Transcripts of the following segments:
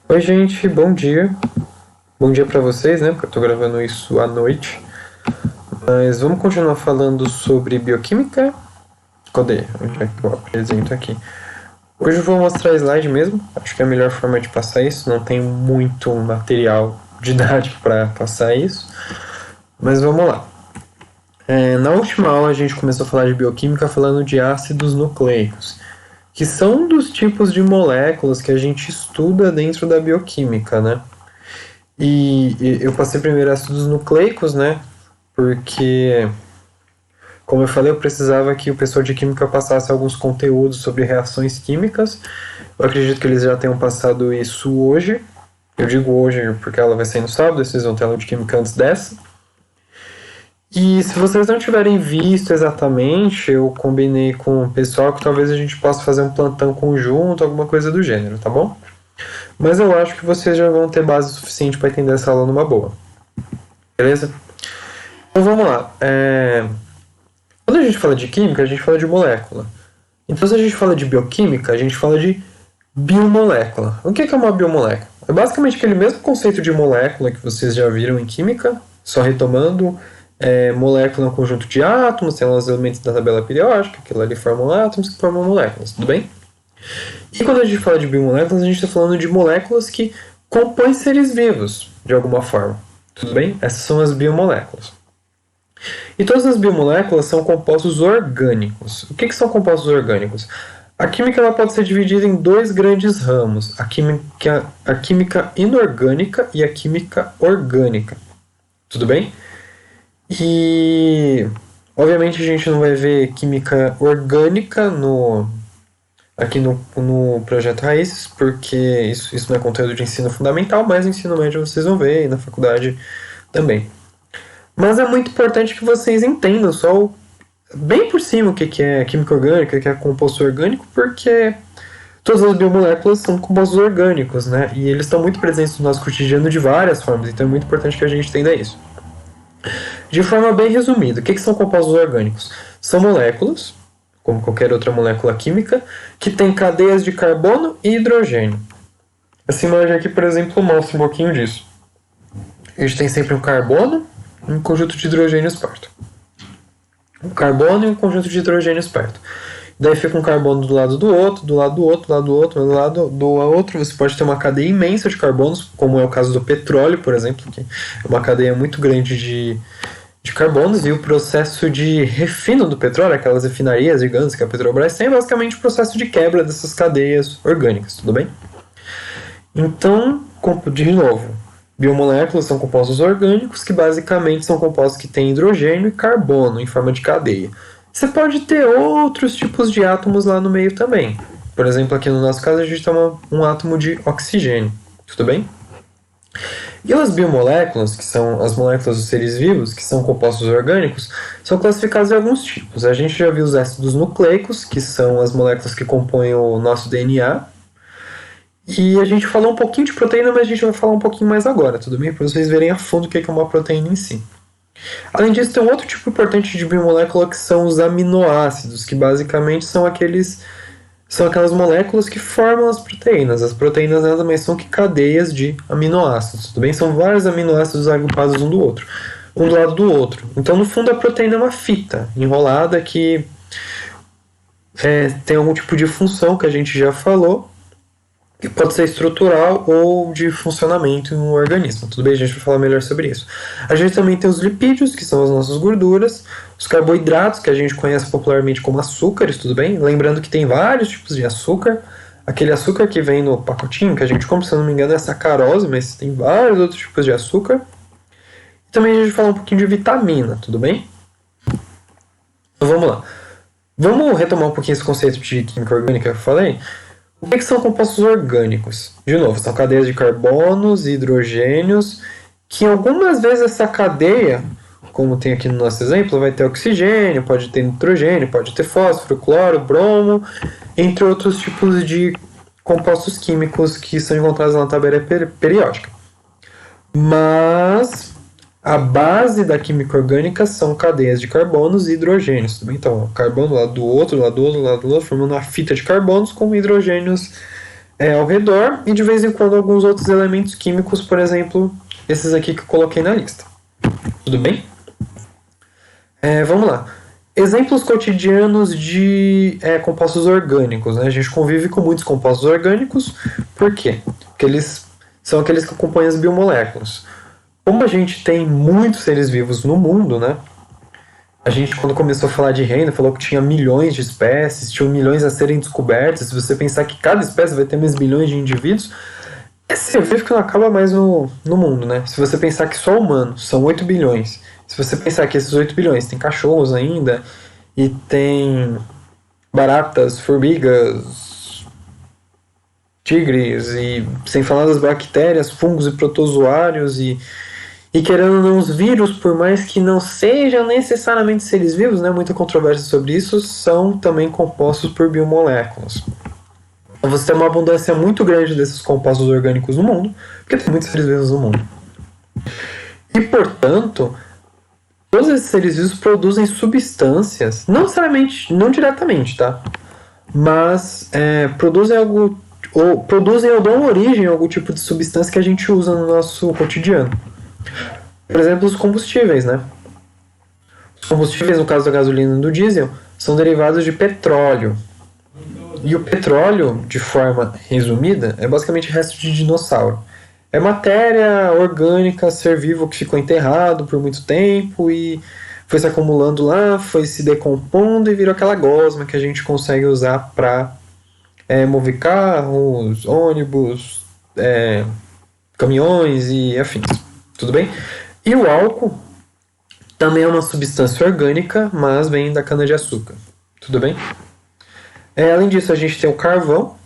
Oi, gente, bom dia. Bom dia pra vocês, né? Porque eu tô gravando isso à noite. Mas vamos continuar falando sobre bioquímica? Cadê? Onde é que eu apresento aqui? Hoje eu vou mostrar slide mesmo. Acho que é a melhor forma de passar isso. Não tem muito material didático para passar isso. Mas vamos lá. Na última aula a gente começou a falar de bioquímica falando de ácidos nucleicos, que são um dos tipos de moléculas que a gente estuda dentro da bioquímica, né? E eu passei primeiro ácidos nucleicos, né? Porque, como eu falei, eu precisava que o pessoal de química passasse alguns conteúdos sobre reações químicas. Eu acredito que eles já tenham passado isso hoje. Eu digo hoje porque ela vai sair no sábado, vocês vão ter aula de química antes dessa. E se vocês não tiverem visto exatamente, eu combinei com o pessoal que talvez a gente possa fazer um plantão conjunto, alguma coisa do gênero, tá bom? Mas eu acho que vocês já vão ter base suficiente para entender essa aula numa boa. Beleza? Então vamos lá. Quando a gente fala de química, a gente fala de molécula. Então, se a gente fala de bioquímica, a gente fala de biomolécula. O que é uma biomolécula? É basicamente aquele mesmo conceito de molécula que vocês já viram em química, só retomando. Molécula é um conjunto de átomos, tem lá os elementos da tabela periódica, aquilo ali formam átomos que formam moléculas, tudo bem? E quando a gente fala de biomoléculas, a gente está falando de moléculas que compõem seres vivos, de alguma forma. Tudo bem? Essas são as biomoléculas. E todas as biomoléculas são compostos orgânicos. O que são compostos orgânicos? A química ela pode ser dividida em dois grandes ramos: a química inorgânica e a química orgânica. Tudo bem? E obviamente a gente não vai ver química orgânica aqui no projeto Raízes, porque isso não é conteúdo de ensino fundamental, mas no ensino médio vocês vão ver e na faculdade também. Mas é muito importante que vocês entendam só bem por cima o que é química orgânica, o que é composto orgânico, porque todas as biomoléculas são compostos orgânicos, né? E eles estão muito presentes no nosso cotidiano de várias formas, então é muito importante que a gente entenda isso. De forma bem resumida, o que são compostos orgânicos? São moléculas, como qualquer outra molécula química, que têm cadeias de carbono e hidrogênio. Essa imagem aqui, por exemplo, mostra um pouquinho disso. A gente tem sempre um carbono e um conjunto de hidrogênios perto. Um carbono e um conjunto de hidrogênios perto. Daí fica um carbono do lado do outro, do lado do outro, do lado do outro, do lado do outro. Você pode ter uma cadeia imensa de carbonos, como é o caso do petróleo, por exemplo, que é uma cadeia muito grande de carbonos, e o processo de refino do petróleo, aquelas refinarias gigantes que a Petrobras tem, é basicamente o processo de quebra dessas cadeias orgânicas, tudo bem? Então, de novo, biomoléculas são compostos orgânicos que basicamente são compostos que têm hidrogênio e carbono em forma de cadeia. Você pode ter outros tipos de átomos lá no meio também. Por exemplo, aqui no nosso caso a gente tem um átomo de oxigênio, tudo bem? E as biomoléculas, que são as moléculas dos seres vivos, que são compostos orgânicos, são classificadas em alguns tipos. A gente já viu os ácidos nucleicos, que são as moléculas que compõem o nosso DNA. E a gente falou um pouquinho de proteína, mas a gente vai falar um pouquinho mais agora, tudo bem? Para vocês verem a fundo o que é uma proteína em si. Além disso, tem um outro tipo importante de biomolécula que são os aminoácidos, que basicamente são aquelas moléculas que formam as proteínas. As proteínas nada mais são que cadeias de aminoácidos, tudo bem? São vários aminoácidos agrupados um do outro, um do lado do outro. Então, no fundo, a proteína é uma fita enrolada que tem algum tipo de função que a gente já falou, que pode ser estrutural ou de funcionamento no organismo. Tudo bem? A gente vai falar melhor sobre isso. A gente também tem os lipídios, que são as nossas gorduras, os carboidratos, que a gente conhece popularmente como açúcares, tudo bem? Lembrando que tem vários tipos de açúcar. Aquele açúcar que vem no pacotinho, que a gente compra, se eu não me engano, é sacarose, mas tem vários outros tipos de açúcar. E também a gente vai falar um pouquinho de vitamina, tudo bem? Então vamos lá. Vamos retomar um pouquinho esse conceito de química orgânica que eu falei. O que são compostos orgânicos? De novo, são cadeias de carbonos e hidrogênios, que algumas vezes essa cadeia, como tem aqui no nosso exemplo, vai ter oxigênio, pode ter nitrogênio, pode ter fósforo, cloro, bromo, entre outros tipos de compostos químicos que são encontrados na tabela periódica. Mas a base da química orgânica são cadeias de carbonos e hidrogênios. Então, carbono do lado do outro, do lado do outro, do lado do outro, formando uma fita de carbonos com hidrogênios ao redor e de vez em quando alguns outros elementos químicos, por exemplo, esses aqui que eu coloquei na lista. Tudo bem? Vamos lá. Exemplos cotidianos de compostos orgânicos. Né? A gente convive com muitos compostos orgânicos. Por quê? Porque eles são aqueles que compõem as biomoléculas. Como a gente tem muitos seres vivos no mundo, né? A gente, quando começou a falar de reino, falou que tinha milhões de espécies, tinham milhões a serem descobertas. Se você pensar que cada espécie vai ter mais milhões de indivíduos, é ser vivo que não acaba mais no mundo, né? Se você pensar que só humanos são 8 bilhões, se você pensar que esses 8 bilhões tem cachorros ainda, e tem baratas, formigas, tigres, e sem falar das bactérias, fungos e protozoários, e querendo ou não, os vírus, por mais que não sejam necessariamente seres vivos, né, muita controvérsia sobre isso, são também compostos por biomoléculas. Então você tem uma abundância muito grande desses compostos orgânicos no mundo, porque tem muitos seres vivos no mundo. E, portanto, todos esses seres vivos produzem substâncias, não necessariamente, não diretamente, tá? Mas produzem algo, ou dão origem a algum tipo de substância que a gente usa no nosso cotidiano. Por exemplo, os combustíveis, né? Os combustíveis, no caso da gasolina e do diesel, são derivados de petróleo. E o petróleo, de forma resumida, é basicamente resto de dinossauro. É matéria orgânica, ser vivo que ficou enterrado por muito tempo e foi se acumulando lá, foi se decompondo e virou aquela gosma que a gente consegue usar para mover carros, ônibus, caminhões e afins. Tudo bem? E o álcool também é uma substância orgânica, mas vem da cana-de-açúcar. Tudo bem? Além disso, a gente tem o carvão.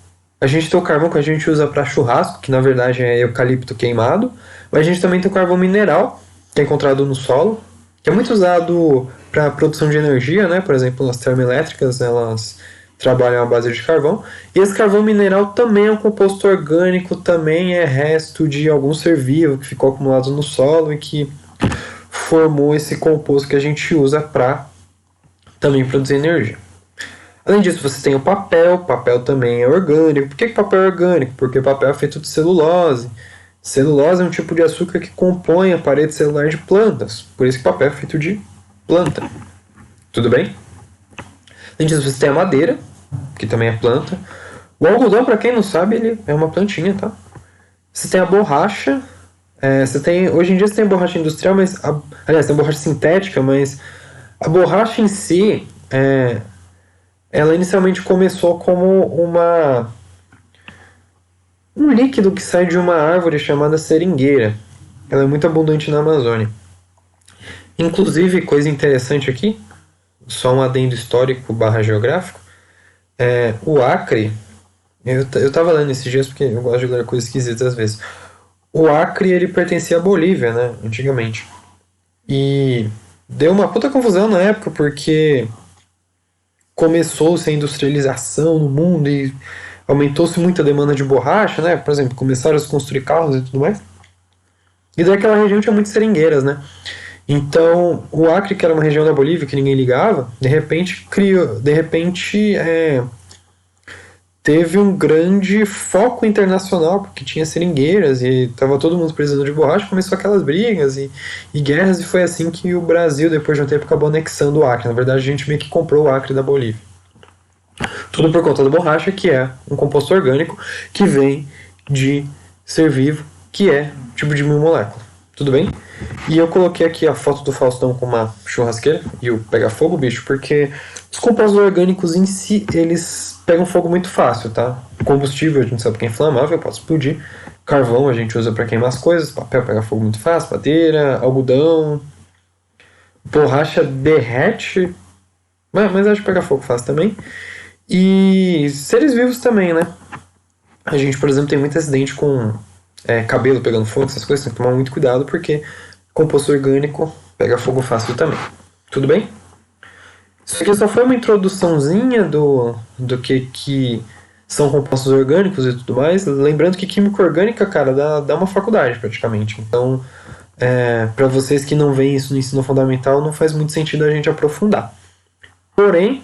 A gente tem o carvão que a gente usa para churrasco, que na verdade é eucalipto queimado. Mas a gente também tem o carvão mineral, que é encontrado no solo, que é muito usado para produção de energia, né? Por exemplo, as termoelétricas, elas trabalham à base de carvão. E esse carvão mineral também é um composto orgânico, também é resto de algum ser vivo que ficou acumulado no solo e que formou esse composto que a gente usa para também produzir energia. Além disso, você tem o papel também é orgânico. Por que papel é orgânico? Porque o papel é feito de celulose. Celulose é um tipo de açúcar que compõe a parede celular de plantas. Por isso que papel é feito de planta. Tudo bem? Além disso, você tem a madeira, que também é planta. O algodão, para quem não sabe, ele é uma plantinha, tá? Você tem a borracha. Hoje em dia você tem borracha industrial, mas aliás, tem borracha sintética, mas a borracha em si, ela inicialmente começou como um líquido que sai de uma árvore chamada seringueira. Ela é muito abundante na Amazônia. Inclusive, coisa interessante aqui, só um adendo histórico / geográfico, o Acre, eu tava lendo esses dias porque eu gosto de ler coisas esquisitas às vezes. O Acre, ele pertencia à Bolívia, né, antigamente. E deu uma puta confusão na época, porque começou-se a industrialização no mundo e aumentou-se muito a demanda de borracha, né? Por exemplo, começaram a se construir carros e tudo mais. E daquela região tinha muitas seringueiras, né? Então, o Acre, que era uma região da Bolívia que ninguém ligava, de repente teve um grande foco internacional, porque tinha seringueiras e estava todo mundo precisando de borracha, começou aquelas brigas e guerras, e foi assim que o Brasil, depois de um tempo, acabou anexando o Acre. Na verdade, a gente meio que comprou o Acre da Bolívia. Tudo por conta da borracha, que é um composto orgânico que vem de ser vivo, que é tipo de biomolécula. Tudo bem? E eu coloquei aqui a foto do Faustão com uma churrasqueira e o pega fogo, bicho, porque os compostos orgânicos em si, eles pegam fogo muito fácil, tá? Combustível, a gente sabe que é inflamável, pode explodir. Carvão a gente usa para queimar as coisas, papel pega fogo muito fácil, madeira, algodão. Borracha derrete, mas acho que pega fogo fácil também. E seres vivos também, né? A gente, por exemplo, tem muito acidente com cabelo pegando fogo, essas coisas, tem que tomar muito cuidado porque composto orgânico pega fogo fácil também. Tudo bem? Isso aqui só foi uma introduçãozinha do que são compostos orgânicos e tudo mais. Lembrando que química orgânica, cara, dá uma faculdade praticamente. Então, para vocês que não veem isso no ensino fundamental, não faz muito sentido a gente aprofundar. Porém,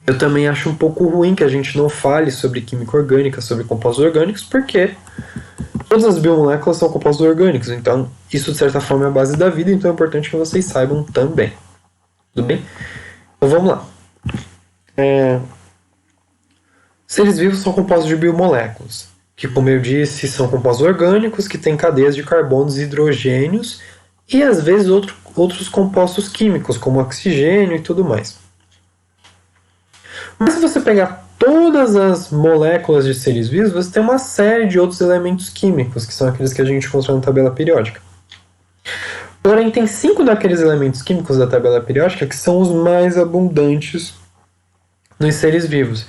Eu também acho um pouco ruim que a gente não fale sobre química orgânica, sobre compostos orgânicos, porque todas as biomoléculas são compostos orgânicos, então isso de certa forma é a base da vida, então é importante que vocês saibam também. Tudo bem? Então vamos lá. Seres vivos são compostos de biomoléculas, que, como eu disse, são compostos orgânicos que têm cadeias de carbonos e hidrogênios e às vezes outros compostos químicos, como oxigênio e tudo mais. Mas se você pegar todas as moléculas de seres vivos, você tem uma série de outros elementos químicos, que são aqueles que a gente encontra na tabela periódica. Porém, tem 5 daqueles elementos químicos da tabela periódica que são os mais abundantes nos seres vivos.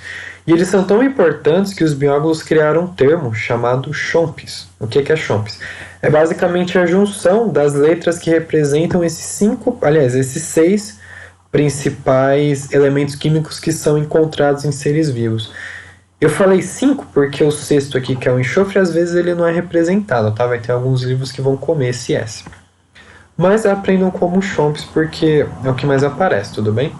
E eles são tão importantes que os biólogos criaram um termo chamado CHOMPs. O que é CHOMPs? É basicamente a junção das letras que representam esses 6 principais elementos químicos que são encontrados em seres vivos. Eu falei 5 porque o sexto aqui, que é o enxofre, às vezes ele não é representado, tá? Vai ter alguns livros que vão comer esse S. Mas aprendam como CHOMPs porque é o que mais aparece, tudo bem?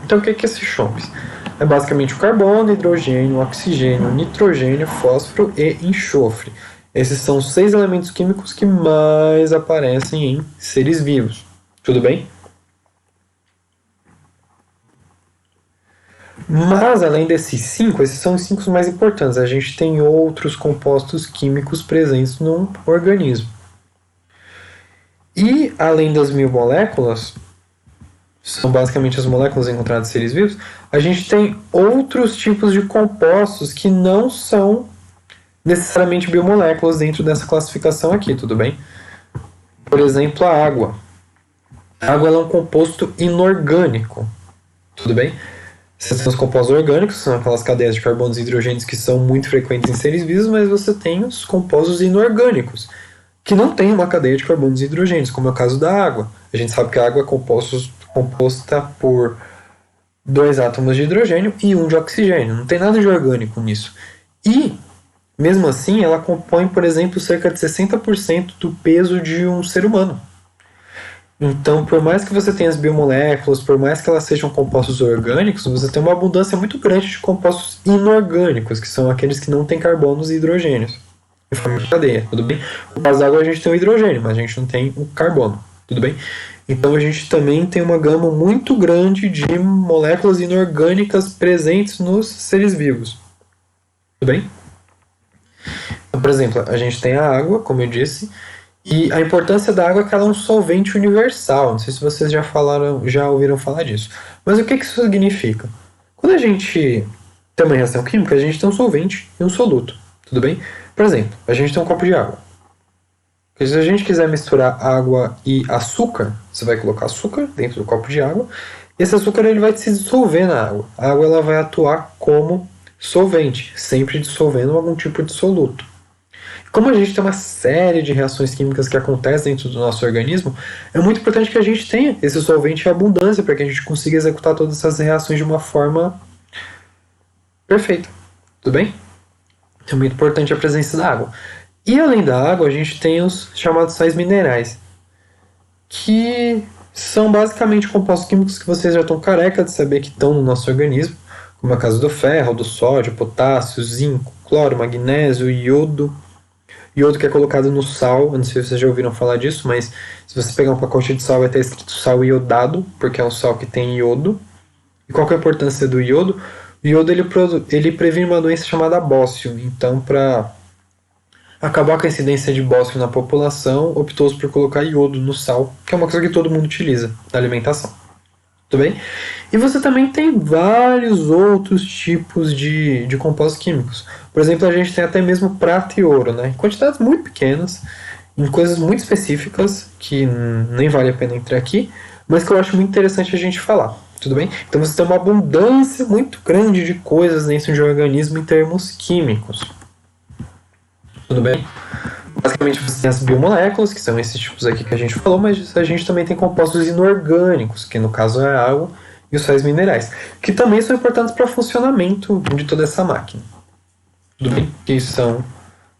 Então o que é esse CHOMPs? É basicamente o carbono, hidrogênio, oxigênio, nitrogênio, fósforo e enxofre. Esses são os 6 elementos químicos que mais aparecem em seres vivos. Tudo bem? Mas, além desses 5, esses são os 5 mais importantes. A gente tem outros compostos químicos presentes no organismo. E, além das 1000 moléculas, são basicamente as moléculas encontradas em seres vivos, a gente tem outros tipos de compostos que não são necessariamente biomoléculas dentro dessa classificação aqui, tudo bem? Por exemplo, a água. A água é um composto inorgânico, tudo bem? Você tem os compostos orgânicos, que são aquelas cadeias de carbonos e hidrogênios que são muito frequentes em seres vivos, mas você tem os compostos inorgânicos, que não têm uma cadeia de carbonos e hidrogênios, como é o caso da água. A gente sabe que a água é composta por 2 átomos de hidrogênio e 1 de oxigênio. Não tem nada de orgânico nisso. E, mesmo assim, ela compõe, por exemplo, cerca de 60% do peso de um ser humano. Então, por mais que você tenha as biomoléculas, por mais que elas sejam compostos orgânicos, você tem uma abundância muito grande de compostos inorgânicos, que são aqueles que não têm carbonos e hidrogênios em forma de cadeia, tudo bem? No caso da água a gente tem o hidrogênio, mas a gente não tem o carbono, tudo bem? Então a gente também tem uma gama muito grande de moléculas inorgânicas presentes nos seres vivos, tudo bem? Então, por exemplo, a gente tem a água, como eu disse, e a importância da água é que ela é um solvente universal. Não sei se vocês já ouviram falar disso. Mas o que isso significa? Quando a gente tem uma reação química, a gente tem um solvente e um soluto. Tudo bem? Por exemplo, a gente tem um copo de água. Porque se a gente quiser misturar água e açúcar, você vai colocar açúcar dentro do copo de água. E esse açúcar ele vai se dissolver na água. A água ela vai atuar como solvente, sempre dissolvendo algum tipo de soluto. Como a gente tem uma série de reações químicas que acontecem dentro do nosso organismo, é muito importante que a gente tenha esse solvente em abundância para que a gente consiga executar todas essas reações de uma forma perfeita. Tudo bem? Então é muito importante a presença da água. E além da água, a gente tem os chamados sais minerais, que são basicamente compostos químicos que vocês já estão careca de saber que estão no nosso organismo, como é o caso do ferro, do sódio, potássio, zinco, cloro, magnésio, iodo. Iodo que é colocado no sal, eu não sei se vocês já ouviram falar disso, mas se você pegar um pacote de sal vai ter escrito sal iodado, porque é um sal que tem iodo. E qual que é a importância do iodo? O iodo ele previne uma doença chamada bócio. Então, para acabar com a incidência de bócio na população, optou-se por colocar iodo no sal, que é uma coisa que todo mundo utiliza na alimentação. Tudo bem? E você também tem vários outros tipos de compostos químicos. Por exemplo, a gente tem até mesmo prata e ouro, né? Em quantidades muito pequenas, em coisas muito específicas, que nem vale a pena entrar aqui, mas que eu acho muito interessante a gente falar. Tudo bem? Então você tem uma abundância muito grande de coisas dentro de um organismo em termos químicos. Tudo bem? Basicamente você tem as biomoléculas, que são esses tipos aqui que a gente falou, mas a gente também tem compostos inorgânicos, que no caso é a água, e os sais minerais, que também são importantes para o funcionamento de toda essa máquina. Tudo bem? Que são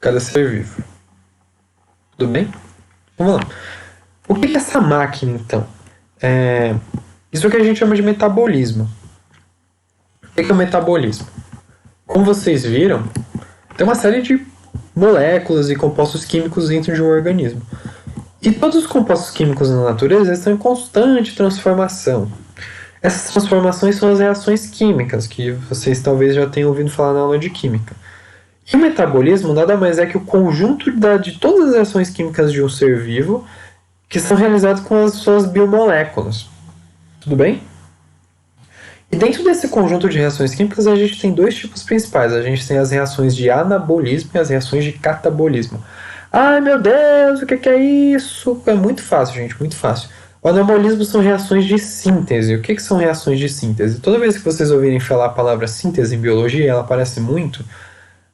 cada ser vivo. Tudo bem? Vamos lá. O que é essa máquina, então? Isso é o que a gente chama de metabolismo. O que é o metabolismo? Como vocês viram, tem uma série de moléculas e compostos químicos dentro de um organismo. E todos os compostos químicos na natureza estão em constante transformação. Essas transformações são as reações químicas, que vocês talvez já tenham ouvido falar na aula de química. E o metabolismo nada mais é que o conjunto de todas as reações químicas de um ser vivo que são realizadas com as suas biomoléculas. Tudo bem? E dentro desse conjunto de reações químicas a gente tem dois tipos principais. A gente tem as reações de anabolismo e as reações de catabolismo. Ai meu Deus, o que é isso? É muito fácil, gente, muito fácil. O anabolismo são reações de síntese. O que são reações de síntese? Toda vez que vocês ouvirem falar a palavra síntese em biologia, ela aparece muito,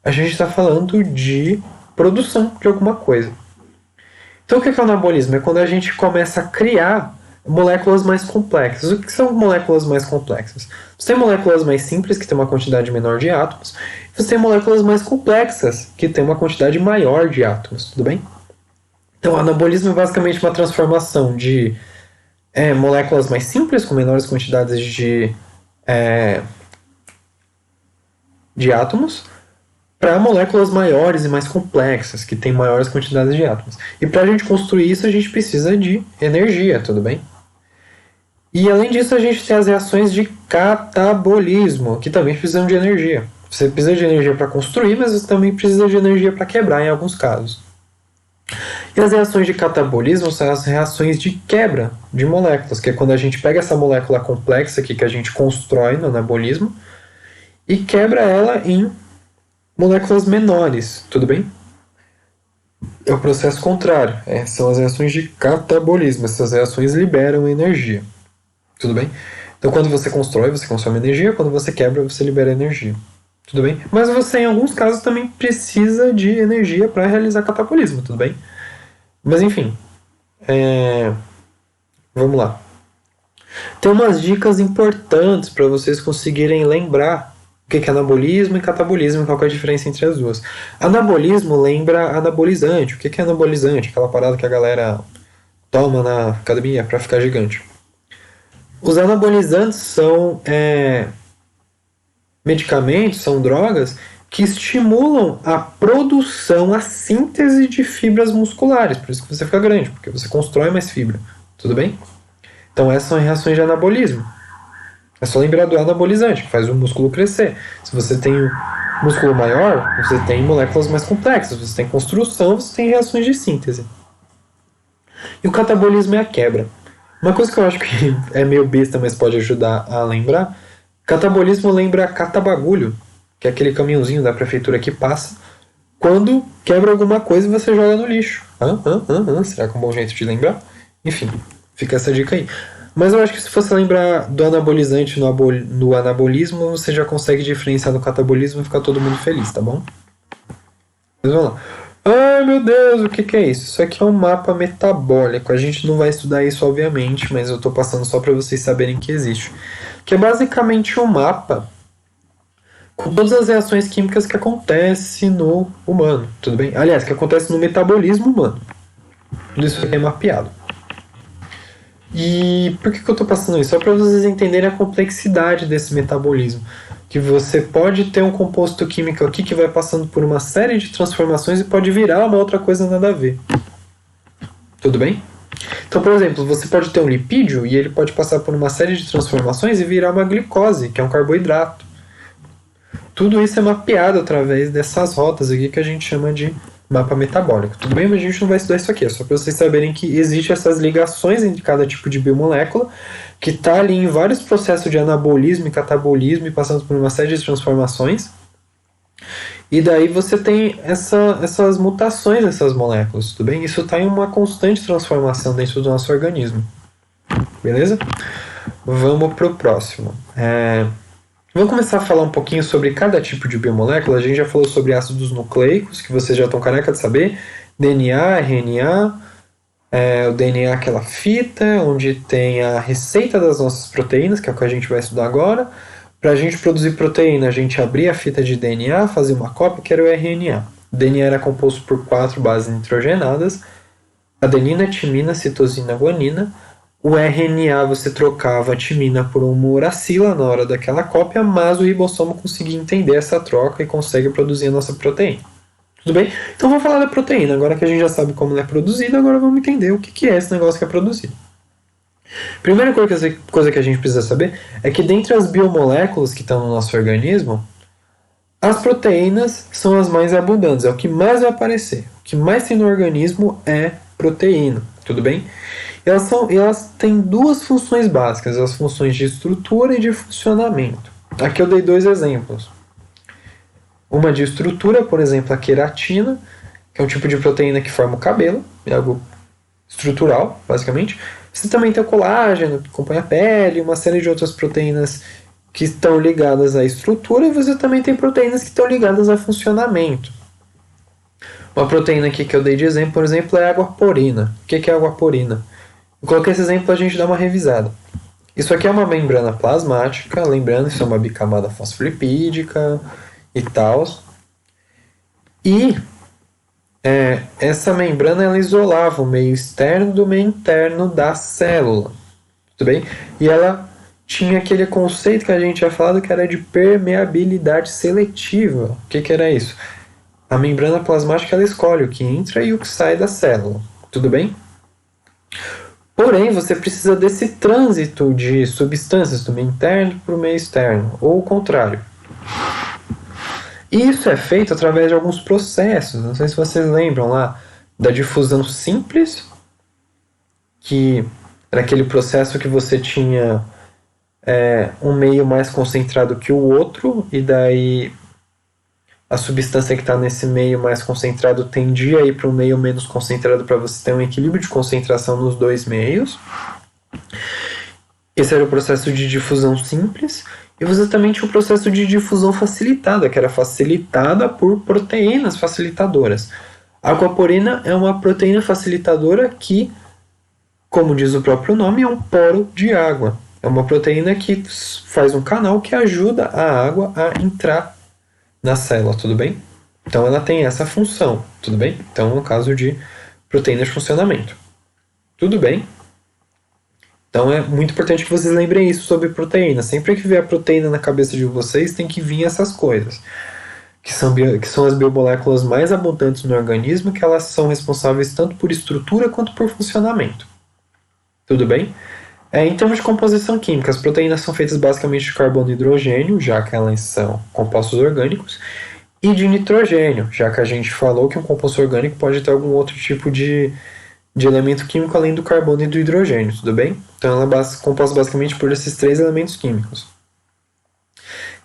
a gente está falando de produção de alguma coisa. Então o que é o anabolismo? É quando a gente começa a criar moléculas mais complexas. O que são moléculas mais complexas? Você tem moléculas mais simples, que tem uma quantidade menor de átomos, e você tem moléculas mais complexas, que tem uma quantidade maior de átomos, tudo bem? Então o anabolismo é basicamente uma transformação de moléculas mais simples, com menores quantidades de átomos, para moléculas maiores e mais complexas, que têm maiores quantidades de átomos. E para a gente construir isso, a gente precisa de energia, tudo bem? E além disso, a gente tem as reações de catabolismo, que também precisam de energia. Você precisa de energia para construir, mas você também precisa de energia para quebrar em alguns casos. E as reações de catabolismo são as reações de quebra de moléculas, que é quando a gente pega essa molécula complexa aqui que a gente constrói no anabolismo e quebra ela em moléculas menores, tudo bem? É o processo contrário, são as reações de catabolismo. Essas reações liberam energia, tudo bem? Então quando você constrói, você consome energia, quando você quebra, você libera energia. Tudo bem? Mas você, em alguns casos, também precisa de energia para realizar catabolismo, tudo bem? Mas enfim, vamos lá. Tem umas dicas importantes para vocês conseguirem lembrar o que é anabolismo e catabolismo, qual é a diferença entre as duas. Anabolismo lembra anabolizante. O que é anabolizante? Aquela parada que a galera toma na academia para ficar gigante. Os anabolizantes são medicamentos, são drogas que estimulam a produção, a síntese de fibras musculares. Por isso que você fica grande, porque você constrói mais fibra. Tudo bem? Então essas são reações de anabolismo. É só lembrar do anabolizante, que faz o músculo crescer. Se você tem um músculo maior, você tem moléculas mais complexas, você tem construção, você tem reações de síntese. E o catabolismo é a quebra. Uma coisa que eu acho que é meio besta, mas pode ajudar a lembrar, catabolismo lembra catabagulho, que é aquele caminhãozinho da prefeitura que passa quando quebra alguma coisa e você joga no lixo. Será que é um bom jeito de lembrar? Enfim, fica essa dica aí. Mas eu acho que se você lembrar do anabolizante no anabolismo, você já consegue diferenciar do catabolismo e ficar todo mundo feliz, tá bom? Mas vamos lá. Ai meu Deus, o que é isso? Isso aqui é um mapa metabólico. A gente não vai estudar isso, obviamente, mas eu estou passando só para vocês saberem que existe. Que é basicamente um mapa com todas as reações químicas que acontecem no humano, tudo bem? Aliás, que acontece no metabolismo humano. Tudo isso aqui é mapeado. E por que eu estou passando isso? Só para vocês entenderem a complexidade desse metabolismo. Que você pode ter um composto químico aqui que vai passando por uma série de transformações e pode virar uma outra coisa nada a ver. Tudo bem? Então, por exemplo, você pode ter um lipídio e ele pode passar por uma série de transformações e virar uma glicose, que é um carboidrato. Tudo isso é mapeado através dessas rotas aqui que a gente chama de mapa metabólico. Tudo bem? Mas a gente não vai estudar isso aqui. É só para vocês saberem que existem essas ligações entre cada tipo de biomolécula que está ali em vários processos de anabolismo e catabolismo e passando por uma série de transformações. E daí você tem essas mutações dessas moléculas, tudo bem? Isso está em uma constante transformação dentro do nosso organismo. Beleza? Vamos para o próximo. Vamos começar a falar um pouquinho sobre cada tipo de biomolécula. A gente já falou sobre ácidos nucleicos, que vocês já estão careca de saber. DNA, RNA. O DNA é aquela fita onde tem a receita das nossas proteínas, que é o que a gente vai estudar agora. Para a gente produzir proteína, a gente abria a fita de DNA, fazia uma cópia, que era o RNA. O DNA era composto por 4 bases nitrogenadas: adenina, timina, citosina, guanina. O RNA você trocava a timina por uma uracila na hora daquela cópia, mas o ribossomo conseguia entender essa troca e consegue produzir a nossa proteína. Tudo bem? Então vamos falar da proteína. Agora que a gente já sabe como ela é produzida, agora vamos entender o que é esse negócio que é produzido. Primeira coisa que a gente precisa saber é que dentre as biomoléculas que estão no nosso organismo, as proteínas são as mais abundantes, é o que mais vai aparecer. O que mais tem no organismo é proteína, tudo bem? Elas têm duas funções básicas, as funções de estrutura e de funcionamento. Aqui eu dei dois exemplos. Uma de estrutura, por exemplo, a queratina, que é um tipo de proteína que forma o cabelo, é algo estrutural, basicamente. Você também tem o colágeno, que compõe a pele, uma série de outras proteínas que estão ligadas à estrutura, e você também tem proteínas que estão ligadas a funcionamento. Uma proteína aqui que eu dei de exemplo, por exemplo, é a aquaporina. O que é a aquaporina? Eu coloquei esse exemplo para a gente dar uma revisada. Isso aqui é uma membrana plasmática, lembrando, isso é uma bicamada fosfolipídica e tal. E essa membrana ela isolava o meio externo do meio interno da célula. Tudo bem? E ela tinha aquele conceito que a gente tinha falado que era de permeabilidade seletiva. O que era isso? A membrana plasmática ela escolhe o que entra e o que sai da célula. Tudo bem? Porém, você precisa desse trânsito de substâncias do meio interno para o meio externo, ou o contrário. E isso é feito através de alguns processos. Não sei se vocês lembram lá da difusão simples, que era aquele processo que você tinha um meio mais concentrado que o outro, e daí a substância que está nesse meio mais concentrado tendia a ir para um meio menos concentrado para você ter um equilíbrio de concentração nos dois meios. Esse era o processo de difusão simples. E você também tinha o processo de difusão facilitada, que era facilitada por proteínas facilitadoras. A aquaporina é uma proteína facilitadora que, como diz o próprio nome, é um poro de água. É uma proteína que faz um canal que ajuda a água a entrar na célula, tudo bem? Então ela tem essa função, tudo bem? Então, no caso de proteína de funcionamento. Tudo bem? Então é muito importante que vocês lembrem isso sobre proteína. Sempre que vier proteína na cabeça de vocês, tem que vir essas coisas. Que são as biomoléculas mais abundantes no organismo, que elas são responsáveis tanto por estrutura quanto por funcionamento. Tudo bem? Em termos de composição química, as proteínas são feitas basicamente de carbono e hidrogênio, já que elas são compostos orgânicos, e de nitrogênio, já que a gente falou que um composto orgânico pode ter algum outro tipo de elemento químico além do carbono e do hidrogênio, tudo bem? Então ela é composta basicamente por esses três elementos químicos.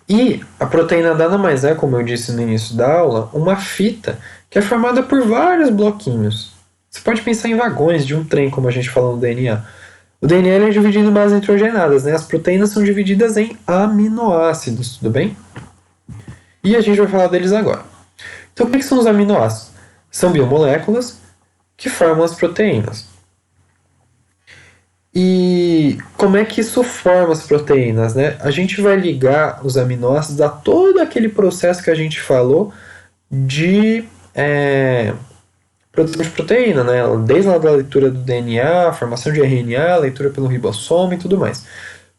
E a proteína nada mais é, como eu disse no início da aula, uma fita que é formada por vários bloquinhos. Você pode pensar em vagões de um trem, como a gente falou no DNA. O DNA é dividido em bases nitrogenadas, né? As proteínas são divididas em aminoácidos, tudo bem? E a gente vai falar deles agora. Então, o que são os aminoácidos? São biomoléculas que formam as proteínas. E como é que isso forma as proteínas, né? A gente vai ligar os aminoácidos a todo aquele processo que a gente falou de produção de proteína, né? Desde lá da leitura do DNA, formação de RNA, leitura pelo ribossomo e tudo mais.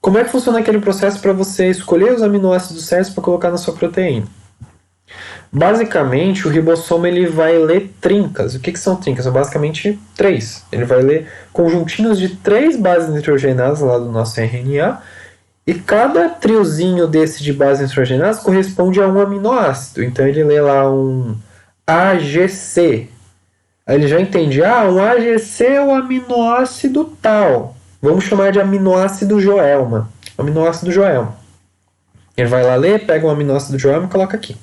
Como é que funciona aquele processo para você escolher os aminoácidos certos para colocar na sua proteína? Basicamente, o ribossomo ele vai ler trincas. O que são trincas? São basicamente três. Ele vai ler conjuntinhos de três bases nitrogenadas lá do nosso RNA, e cada triozinho desse de bases nitrogenadas corresponde a um aminoácido. Então ele lê lá um AGC. Aí ele já entende, um AGC é o aminoácido tal. Vamos chamar de aminoácido Joelma. Aminoácido Joelma. Ele vai lá ler, pega o aminoácido Joelma e coloca aqui.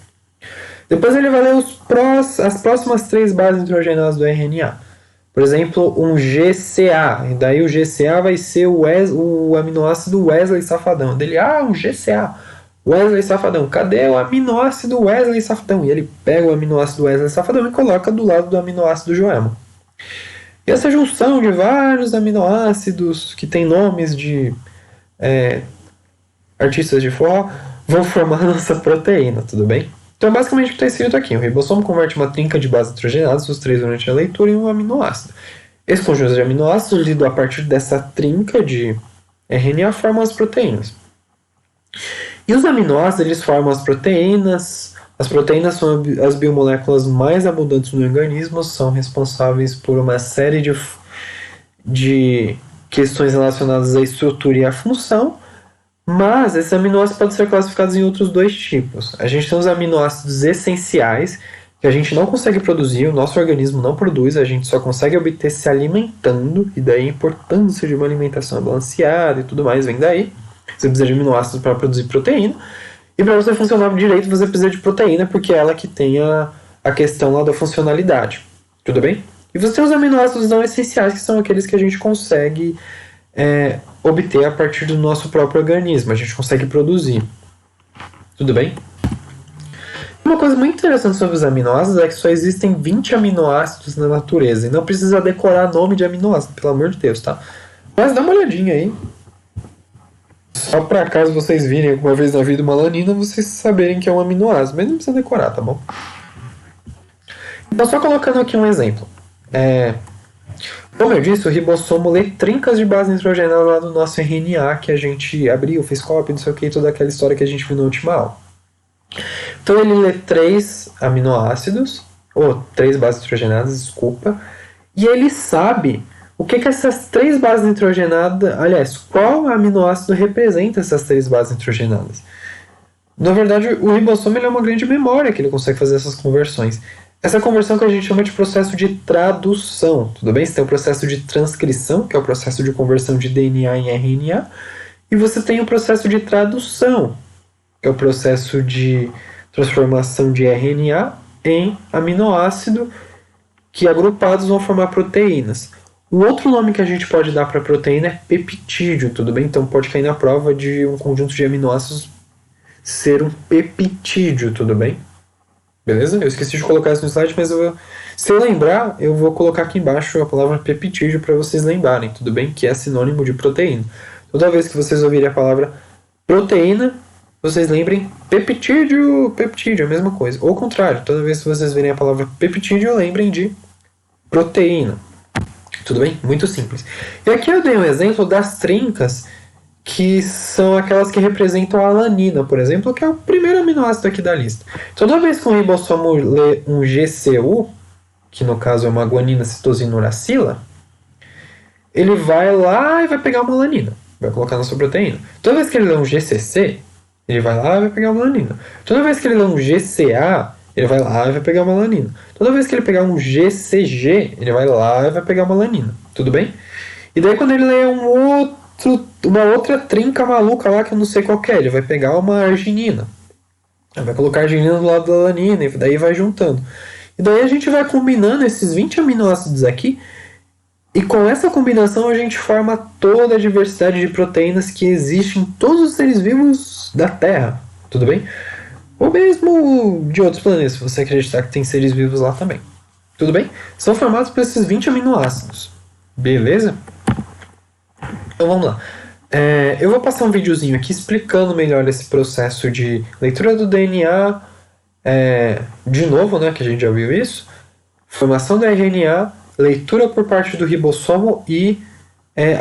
Depois ele vai ler as próximas três bases nitrogenadas do RNA. Por exemplo, um GCA. E daí o GCA vai ser o aminoácido Wesley Safadão. Dele, um GCA. Wesley Safadão. Cadê o aminoácido Wesley Safadão? E ele pega o aminoácido Wesley Safadão e coloca do lado do aminoácido Joelma. E essa junção de vários aminoácidos que tem nomes de artistas de forró vão formar a nossa proteína, tudo bem? Então, basicamente, o que está escrito aqui: o ribossomo converte uma trinca de bases nitrogenadas, os três durante a leitura, em um aminoácido. Esse conjunto de aminoácidos, lido a partir dessa trinca de RNA, formam as proteínas. E os aminoácidos, eles formam as proteínas. As proteínas são as biomoléculas mais abundantes no organismo, são responsáveis por uma série de questões relacionadas à estrutura e à função, mas esses aminoácidos podem ser classificados em outros dois tipos. A gente tem os aminoácidos essenciais, que a gente não consegue produzir, o nosso organismo não produz, a gente só consegue obter se alimentando, e daí a importância de uma alimentação balanceada e tudo mais vem daí. Você precisa de aminoácidos para produzir proteína. E para você funcionar direito, você precisa de proteína, porque é ela que tem a questão lá da funcionalidade. Tudo bem? E você tem os aminoácidos não essenciais, que são aqueles que a gente consegue obter a partir do nosso próprio organismo. A gente consegue produzir. Tudo bem? Uma coisa muito interessante sobre os aminoácidos é que só existem 20 aminoácidos na natureza. E não precisa decorar nome de aminoácido, pelo amor de Deus, tá? Mas dá uma olhadinha aí. Só para caso vocês virem alguma vez na vida uma alanina, vocês saberem que é um aminoácido. Mas não precisa decorar, tá bom? Então, só colocando aqui um exemplo. Como eu disse, o ribossomo lê trincas de base nitrogenada lá do nosso RNA que a gente abriu, fez cópia, não sei o que, toda aquela história que a gente viu na última aula. Então ele lê 3 aminoácidos, ou 3 bases nitrogenadas, desculpa, e ele sabe o que essas 3 bases nitrogenadas, aliás, qual aminoácido representa essas 3 bases nitrogenadas. Na verdade, o ribossomo ele é uma grande memória que ele consegue fazer essas conversões. Essa conversão que a gente chama de processo de tradução, tudo bem? Você tem o processo de transcrição, que é o processo de conversão de DNA em RNA, e você tem o processo de tradução, que é o processo de transformação de RNA em aminoácido, que agrupados vão formar proteínas. O outro nome que a gente pode dar para a proteína é peptídeo, tudo bem? Então pode cair na prova de um conjunto de aminoácidos ser um peptídeo, tudo bem? Beleza? Eu esqueci de colocar isso no slide, mas se eu lembrar, eu vou colocar aqui embaixo a palavra peptídeo para vocês lembrarem, tudo bem? Que é sinônimo de proteína. Toda vez que vocês ouvirem a palavra proteína, vocês lembrem peptídeo, peptídeo, é a mesma coisa. Ou ao contrário, toda vez que vocês verem a palavra peptídeo, lembrem de proteína. Tudo bem? Muito simples. E aqui eu dei um exemplo das trincas, que são aquelas que representam a alanina, por exemplo, que é o primeiro aminoácido aqui da lista. Toda vez que um ribossomo lê um GCU, que no caso é uma guanina citosina uracila, ele vai lá e vai pegar uma alanina, vai colocar na sua proteína. Toda vez que ele lê um GCC, ele vai lá e vai pegar uma alanina. Toda vez que ele lê um GCA, ele vai lá e vai pegar uma alanina. Toda vez que ele pegar um GCG, ele vai lá e vai pegar uma alanina. Tudo bem? E daí quando ele lê uma outra trinca maluca lá que eu não sei qual que é, ele vai pegar uma arginina. Vai colocar a arginina do lado da alanina e daí vai juntando. E daí a gente vai combinando esses 20 aminoácidos aqui, e com essa combinação a gente forma toda a diversidade de proteínas que existe em todos os seres vivos da Terra. Tudo bem? Ou mesmo de outros planetas, se você acreditar que tem seres vivos lá também. Tudo bem? São formados por esses 20 aminoácidos. Beleza? Então vamos lá. Eu vou passar um videozinho aqui explicando melhor esse processo de leitura do DNA, de novo, né, que a gente já viu isso, formação do RNA, leitura por parte do ribossomo e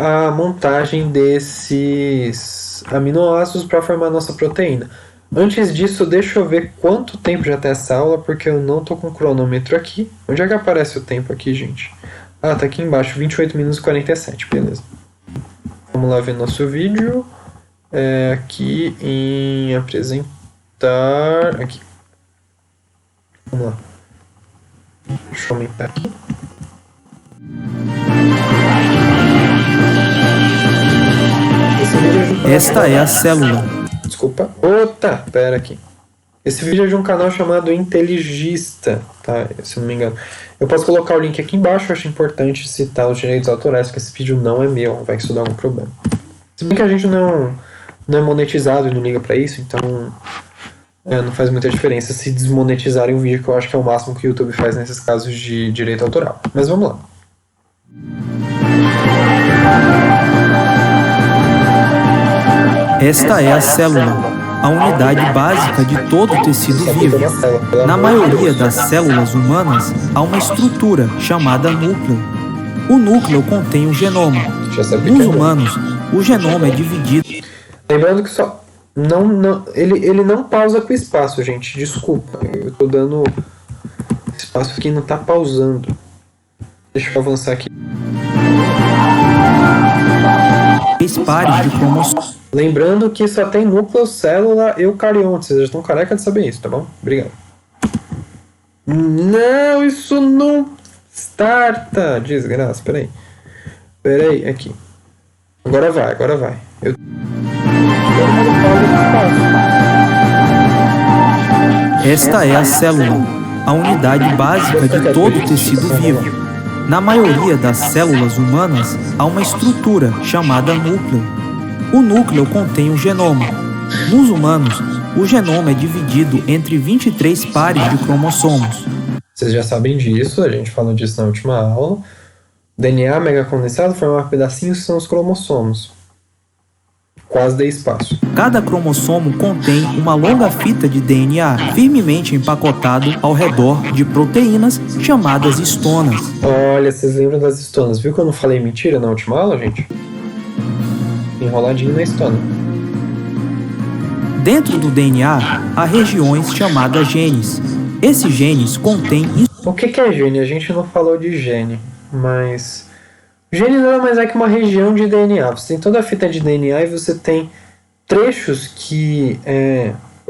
a montagem desses aminoácidos para formar a nossa proteína. Antes disso, deixa eu ver quanto tempo já tem essa aula, porque eu não estou com o cronômetro aqui. Onde é que aparece o tempo aqui, gente? Ah, tá aqui embaixo, 28 minutos e 47, beleza. Vamos lá ver nosso vídeo. Aqui em apresentar. Aqui. Vamos lá. Deixa eu aumentar aqui. Esta é a célula. Desculpa. Pera aqui. Esse vídeo é de um canal chamado Inteligista, tá? Se não me engano. Eu posso colocar o link aqui embaixo, eu acho importante citar os direitos autorais, porque esse vídeo não é meu, vai que isso dá algum problema. Se bem que a gente não é monetizado e não liga pra isso, então não faz muita diferença se desmonetizarem o vídeo, que eu acho que é o máximo que o YouTube faz nesses casos de direito autoral. Mas vamos lá. Esta é a célula, a unidade básica de todo o tecido vivo. Na maioria das células humanas, há uma estrutura chamada núcleo. O núcleo contém o genoma. Já sabia Nos que é bom. humanos, o genoma é dividido. Lembrando que só. Ele não pausa com espaço, gente. Desculpa. Eu tô dando espaço aqui e não tá pausando. Deixa eu avançar aqui. Três pares de cromossomos. Lembrando que só tem núcleo, célula e eucarionte. Vocês já estão careca de saber isso, tá bom? Obrigado. Não, isso não starta. Desgraça, peraí, aqui. Agora vai. Esta é a célula, a unidade básica de todo tecido vivo. Na maioria das células humanas, há uma estrutura chamada núcleo. O núcleo contém o genoma. Nos humanos, o genoma é dividido entre 23 pares de cromossomos. Vocês já sabem disso, a gente falou disso na última aula. DNA mega condensado formar pedacinhos são os cromossomos. Quase dei espaço. Cada cromossomo contém uma longa fita de DNA firmemente empacotado ao redor de proteínas chamadas histonas. Olha, vocês lembram das histonas? Viu que eu não falei mentira na última aula, gente? Enroladinho na histona. Dentro do DNA, há regiões chamadas genes. Esses genes contêm... O que é gene? A gente não falou de gene, mas... Gene nada mais é que uma região de DNA. Você tem toda a fita de DNA e você tem trechos que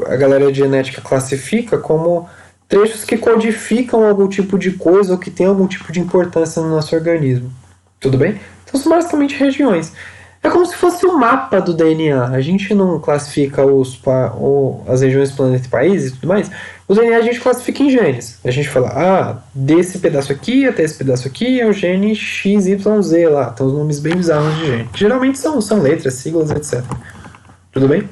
a galera de genética classifica como trechos que codificam algum tipo de coisa ou que tem algum tipo de importância no nosso organismo. Tudo bem? Então são basicamente regiões. É como se fosse um mapa do DNA. A gente não classifica as regiões do planeta e países e tudo mais. O DNA a gente classifica em genes. A gente fala, desse pedaço aqui até esse pedaço aqui é o gene XYZ lá. Tem os nomes bem bizarros de gene. Geralmente são letras, siglas, etc. Tudo bem?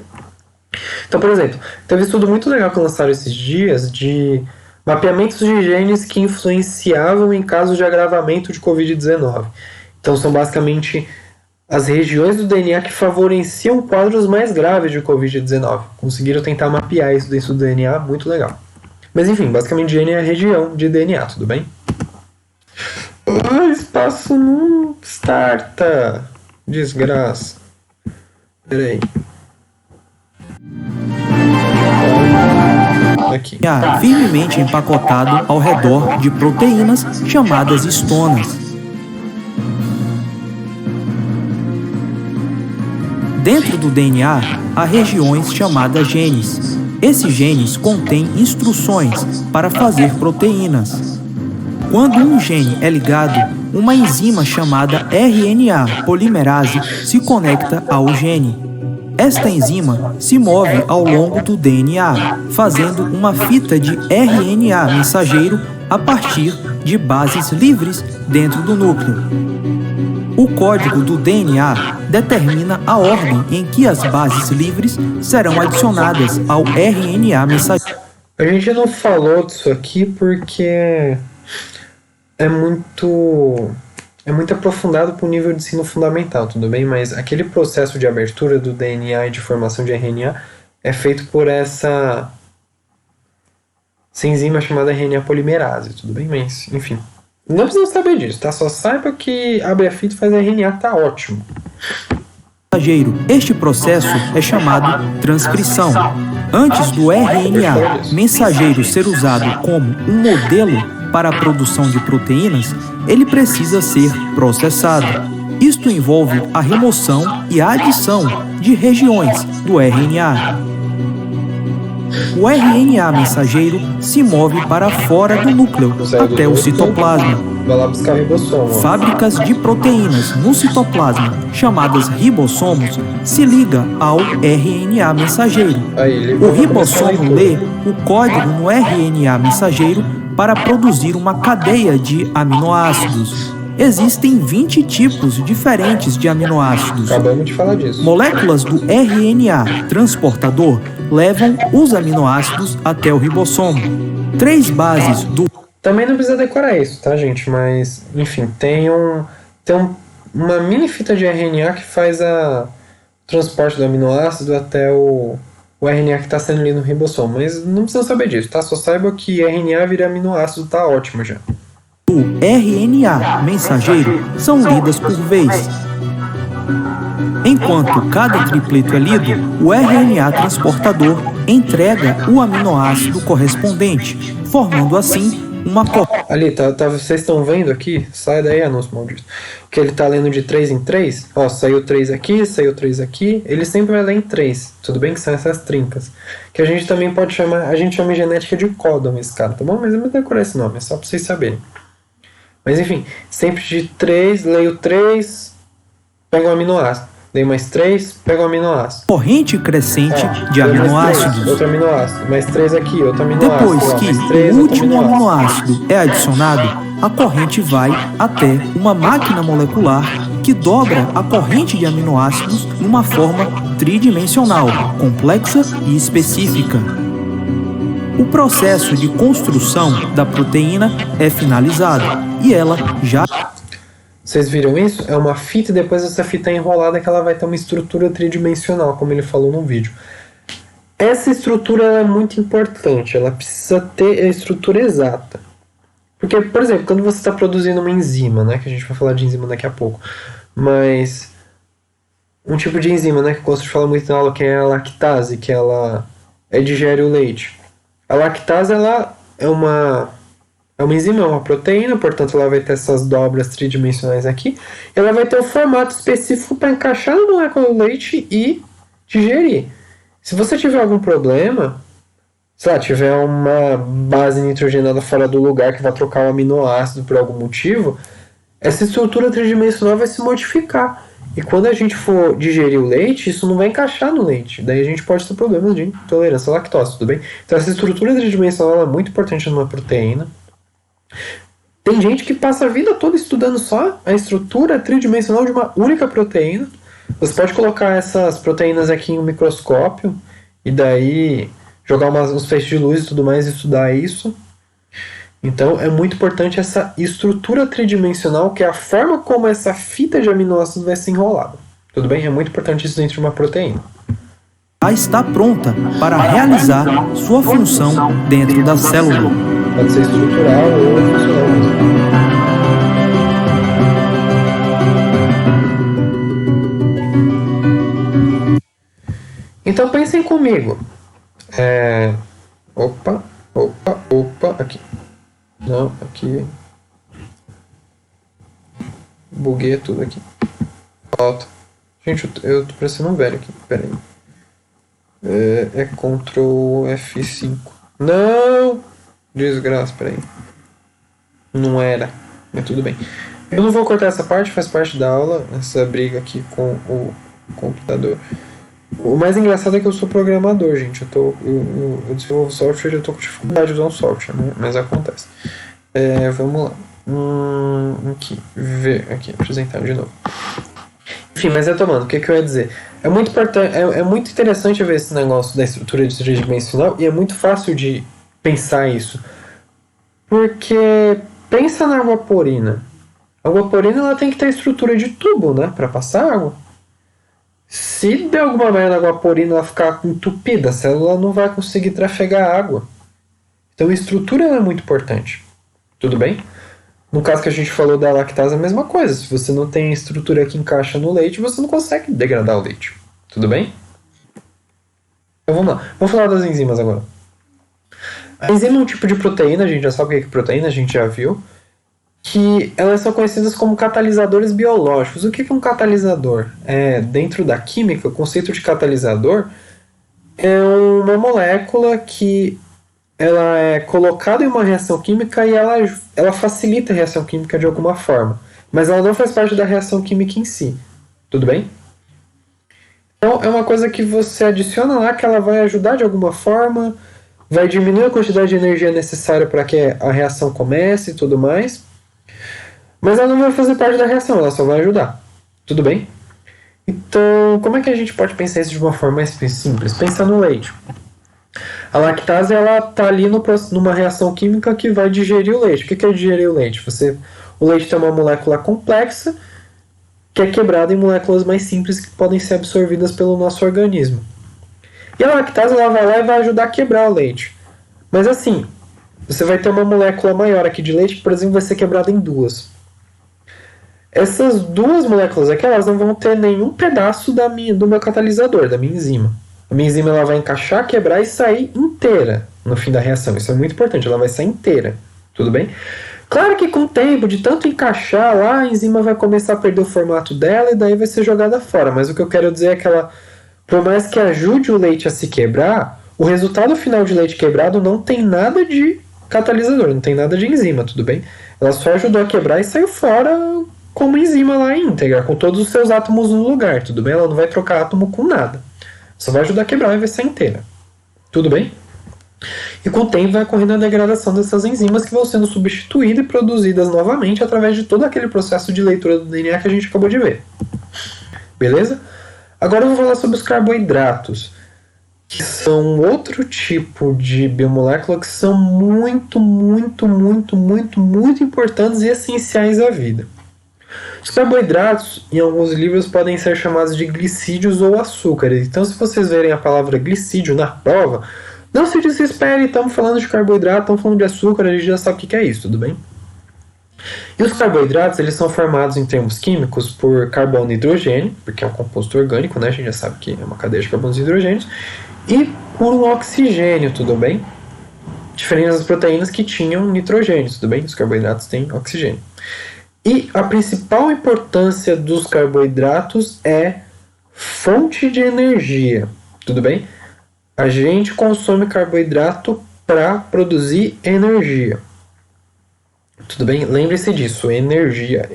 Então, por exemplo, teve um estudo muito legal que lançaram esses dias de mapeamentos de genes que influenciavam em casos de agravamento de Covid-19. Então, são basicamente as regiões do DNA que favoreciam quadros mais graves de Covid-19. Conseguiram tentar mapear isso dentro do DNA, muito legal. Mas enfim, basicamente gene é a região de DNA, tudo bem? Espaço não starta. Desgraça. Peraí. Aqui. Firmemente empacotado ao redor de proteínas chamadas histonas. Dentro do DNA, há regiões chamadas genes. Esses genes contêm instruções para fazer proteínas. Quando um gene é ligado, uma enzima chamada RNA polimerase se conecta ao gene. Esta enzima se move ao longo do DNA, fazendo uma fita de RNA mensageiro a partir de bases livres dentro do núcleo. O código do DNA determina a ordem em que as bases livres serão adicionadas ao RNA mensageiro. A gente não falou disso aqui porque é muito aprofundado para o nível de ensino fundamental, tudo bem? Mas aquele processo de abertura do DNA e de formação de RNA é feito por essa enzima chamada RNA polimerase, tudo bem? Mas, enfim, não precisa saber disso, tá? Só saiba que abre a fita e faz RNA, tá ótimo. Este processo é chamado transcrição. Antes do RNA mensageiro ser usado como um modelo para a produção de proteínas, ele precisa ser processado. Isto envolve a remoção e a adição de regiões do RNA. O RNA mensageiro se move para fora do núcleo, até o citoplasma. Vai lá buscar ribossomo. Fábricas de proteínas no citoplasma, chamadas ribossomos, se liga ao RNA mensageiro. O ribossomo lê o código no RNA mensageiro para produzir uma cadeia de aminoácidos. Existem 20 tipos diferentes de aminoácidos. Acabamos de falar disso. Moléculas do RNA transportador levam os aminoácidos até o ribossomo. 3 bases do... Também não precisa decorar isso, tá, gente? Mas, enfim, tem uma mini fita de RNA que faz o transporte do aminoácido até o RNA que está sendo lido no ribossomo. Mas não precisa saber disso, tá? Só saiba que RNA vira aminoácido, tá ótimo já. o RNA mensageiro são lidas por vez. Enquanto cada tripleto é lido, o RNA transportador entrega o aminoácido correspondente, formando assim uma cópia. Ali, vocês estão vendo aqui? Sai daí, anúncio maldito. Que ele tá lendo de 3 em 3. Ó, saiu 3 aqui, saiu 3 aqui. Ele sempre vai ler em 3. Tudo bem que são essas trincas. Que a gente também pode chamar... A gente chama em genética de códon esse cara, tá bom? Mas eu não vou decorar esse nome, é só pra vocês saberem. Mas enfim, sempre de 3, leio 3, pega um aminoácido. Leio mais 3, pega um aminoácido. Corrente crescente de aminoácidos. 3, outro aminoácido. Mais 3 aqui, outro aminoácido. Depois que 3, o último aminoácido é adicionado, a corrente vai até uma máquina molecular que dobra a corrente de aminoácidos numa forma tridimensional, complexa e específica. O processo de construção da proteína é finalizado e ela já... Vocês viram isso? É uma fita e depois essa fita é enrolada que ela vai ter uma estrutura tridimensional, como ele falou no vídeo. Essa estrutura é muito importante, ela precisa ter a estrutura exata. Porque, por exemplo, quando você está produzindo uma enzima, né, que a gente vai falar de enzima daqui a pouco, mas um tipo de enzima, né, que eu gosto de falar muito na aula, que é a lactase, que ela digere o leite. A lactase, ela é uma enzima, é uma proteína, portanto ela vai ter essas dobras tridimensionais aqui, e ela vai ter um formato específico para encaixar na molécula do leite e digerir. Se você tiver algum problema, sei lá, tiver uma base nitrogenada fora do lugar que vai trocar o aminoácido por algum motivo, essa estrutura tridimensional vai se modificar. E quando a gente for digerir o leite, isso não vai encaixar no leite. Daí a gente pode ter problemas de intolerância à lactose, tudo bem? Então essa estrutura tridimensional é muito importante numa proteína. Tem gente que passa a vida toda estudando só a estrutura tridimensional de uma única proteína. Você pode colocar essas proteínas aqui em um microscópio e daí jogar uns feixes de luz e tudo mais e estudar isso. Então é muito importante essa estrutura tridimensional, que é a forma como essa fita de aminoácidos vai ser enrolada. Tudo bem? É muito importante isso dentro de uma proteína. Já está pronta para realizar sua função dentro da célula. Pode ser estrutural ou funcional mesmo. Então pensem comigo. Opa, aqui. Não, aqui. Buguei tudo aqui. Volta. Gente, eu tô parecendo um velho aqui. Pera aí. É Ctrl F5. Não! Desgraça, peraí. Não era. Mas tudo bem. Eu não vou cortar essa parte, faz parte da aula. Essa briga aqui com o computador. O mais engraçado é que eu sou programador, gente. Eu desenvolvo software e eu tô com dificuldade de usar um software, né? Mas acontece. Vamos lá. Aqui. Ver. Aqui, apresentar de novo. Enfim, mas retomando, o que eu ia dizer? É muito importante, é muito interessante ver esse negócio da estrutura tridimensional e é muito fácil de pensar isso. Porque pensa na água porina. A água porina ela tem que ter estrutura de tubo, né? Para passar água. Se der alguma merda na água porina ela ficar entupida, a célula não vai conseguir trafegar água. Então a estrutura é muito importante. Tudo bem? No caso que a gente falou da lactase, é a mesma coisa. Se você não tem estrutura que encaixa no leite, você não consegue degradar o leite. Tudo bem? Então vamos lá. Vamos falar das enzimas agora. A enzima é um tipo de proteína, a gente já sabe o que é proteína, a gente já viu, que elas são conhecidas como catalisadores biológicos. O que é um catalisador? Dentro da química, o conceito de catalisador é uma molécula que ela é colocada em uma reação química e ela facilita a reação química de alguma forma. Mas ela não faz parte da reação química em si. Tudo bem? Então é uma coisa que você adiciona lá que ela vai ajudar de alguma forma, vai diminuir a quantidade de energia necessária para que a reação comece e tudo mais. Mas ela não vai fazer parte da reação, ela só vai ajudar. Tudo bem? Então, como é que a gente pode pensar isso de uma forma mais simples? Pensa no leite. A lactase está ali numa reação química que vai digerir o leite. O que é digerir o leite? O leite tem uma molécula complexa que é quebrada em moléculas mais simples que podem ser absorvidas pelo nosso organismo. E a lactase ela vai lá e vai ajudar a quebrar o leite. Mas assim, você vai ter uma molécula maior aqui de leite que, por exemplo, vai ser quebrada em duas. Essas duas moléculas aqui, elas não vão ter nenhum pedaço do meu catalisador, da minha enzima. A minha enzima ela vai encaixar, quebrar e sair inteira no fim da reação. Isso é muito importante, ela vai sair inteira. Tudo bem? Claro que com o tempo, de tanto encaixar lá, a enzima vai começar a perder o formato dela e daí vai ser jogada fora. Mas o que eu quero dizer é que ela, por mais que ajude o leite a se quebrar, o resultado final de leite quebrado não tem nada de catalisador, não tem nada de enzima, tudo bem? Ela só ajudou a quebrar e saiu fora como enzima lá íntegra, com todos os seus átomos no lugar, tudo bem? Ela não vai trocar átomo com nada. Só vai ajudar a quebrar e vai ser inteira. Tudo bem? E com o tempo vai ocorrendo a degradação dessas enzimas que vão sendo substituídas e produzidas novamente através de todo aquele processo de leitura do DNA que a gente acabou de ver. Beleza? Agora eu vou falar sobre os carboidratos, que são outro tipo de biomolécula que são muito importantes e essenciais à vida. Os carboidratos, em alguns livros, podem ser chamados de glicídios ou açúcares. Então, se vocês verem a palavra glicídio na prova, não se desespere, estamos falando de carboidrato, estamos falando de açúcar, a gente já sabe o que é isso, tudo bem? E os carboidratos, eles são formados em termos químicos por carbono e hidrogênio, porque é um composto orgânico, né? A gente já sabe que é uma cadeia de carbonos e hidrogênios, e por um oxigênio, tudo bem? Diferente das proteínas que tinham nitrogênio, tudo bem? Os carboidratos têm oxigênio. E a principal importância dos carboidratos é fonte de energia, tudo bem? A gente consome carboidrato para produzir energia. Tudo bem? Lembre-se disso, energia.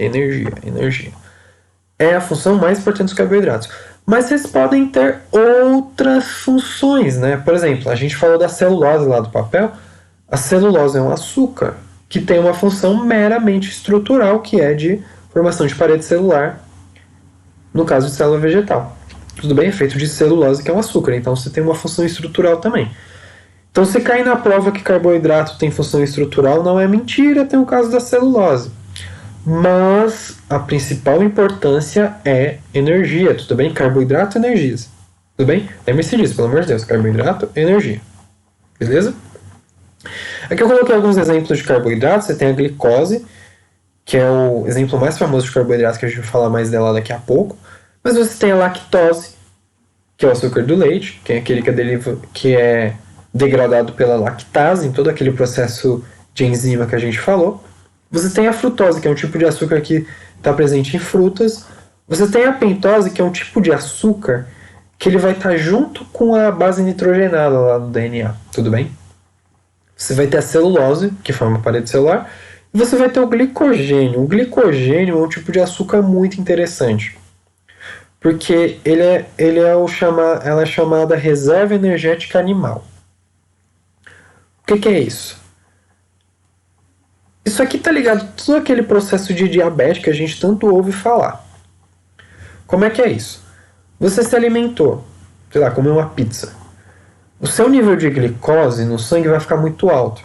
É a função mais importante dos carboidratos. Mas eles podem ter outras funções, né? Por exemplo, a gente falou da celulose lá do papel. A celulose é um açúcar que tem uma função meramente estrutural, que é de formação de parede celular, no caso de célula vegetal. Tudo bem? É feito de celulose, que é um açúcar, então você tem uma função estrutural também. Então, se cair na prova que carboidrato tem função estrutural, não é mentira, tem o caso da celulose. Mas a principal importância é energia, tudo bem? Carboidrato, energias. Tudo bem? Lembre-se disso, pelo amor de Deus. Carboidrato, energia. Beleza? Aqui eu coloquei alguns exemplos de carboidratos. Você tem a glicose, que é o exemplo mais famoso de carboidrato, que a gente vai falar mais dela daqui a pouco. Mas você tem a lactose, que é o açúcar do leite, que é aquele que é degradado pela lactase, em todo aquele processo de enzima que a gente falou. Você tem a frutose, que é um tipo de açúcar que está presente em frutas. Você tem a pentose, que é um tipo de açúcar que ele vai estar junto com a base nitrogenada lá no DNA, tudo bem? Você vai ter a celulose, que forma a parede celular, e você vai ter o glicogênio. O glicogênio é um tipo de açúcar muito interessante, porque ela é chamada reserva energética animal. O que é isso? Isso aqui está ligado a todo aquele processo de diabetes que a gente tanto ouve falar. Como é que é isso? Você se alimentou, sei lá, comeu uma pizza. O seu nível de glicose no sangue vai ficar muito alto,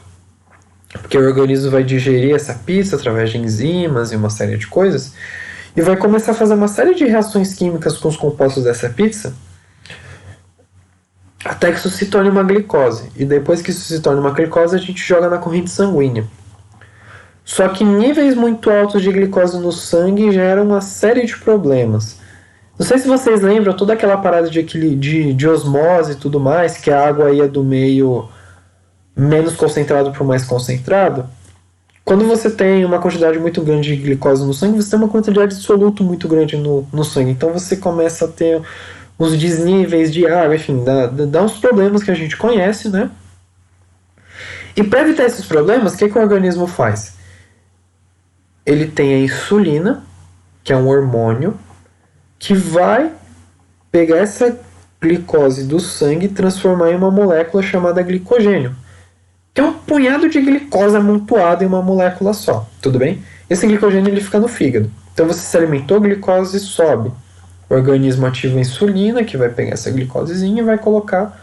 porque o organismo vai digerir essa pizza através de enzimas e uma série de coisas, e vai começar a fazer uma série de reações químicas com os compostos dessa pizza, até que isso se torne uma glicose. E depois que isso se torne uma glicose, a gente joga na corrente sanguínea. Só que níveis muito altos de glicose no sangue geram uma série de problemas. Não sei se vocês lembram toda aquela parada de osmose e tudo mais, que a água ia do meio menos concentrado para o mais concentrado. Quando você tem uma quantidade muito grande de glicose no sangue, você tem uma quantidade de soluto muito grande no sangue. Então você começa a ter uns desníveis de água, enfim, dá uns problemas que a gente conhece, né? E para evitar esses problemas, o que o organismo faz? Ele tem a insulina, que é um hormônio, que vai pegar essa glicose do sangue e transformar em uma molécula chamada glicogênio, que é um punhado de glicose amontoada em uma molécula só, tudo bem? Esse glicogênio ele fica no fígado. Então você se alimentou, a glicose sobe. O organismo ativa a insulina, que vai pegar essa glicosezinha e vai colocar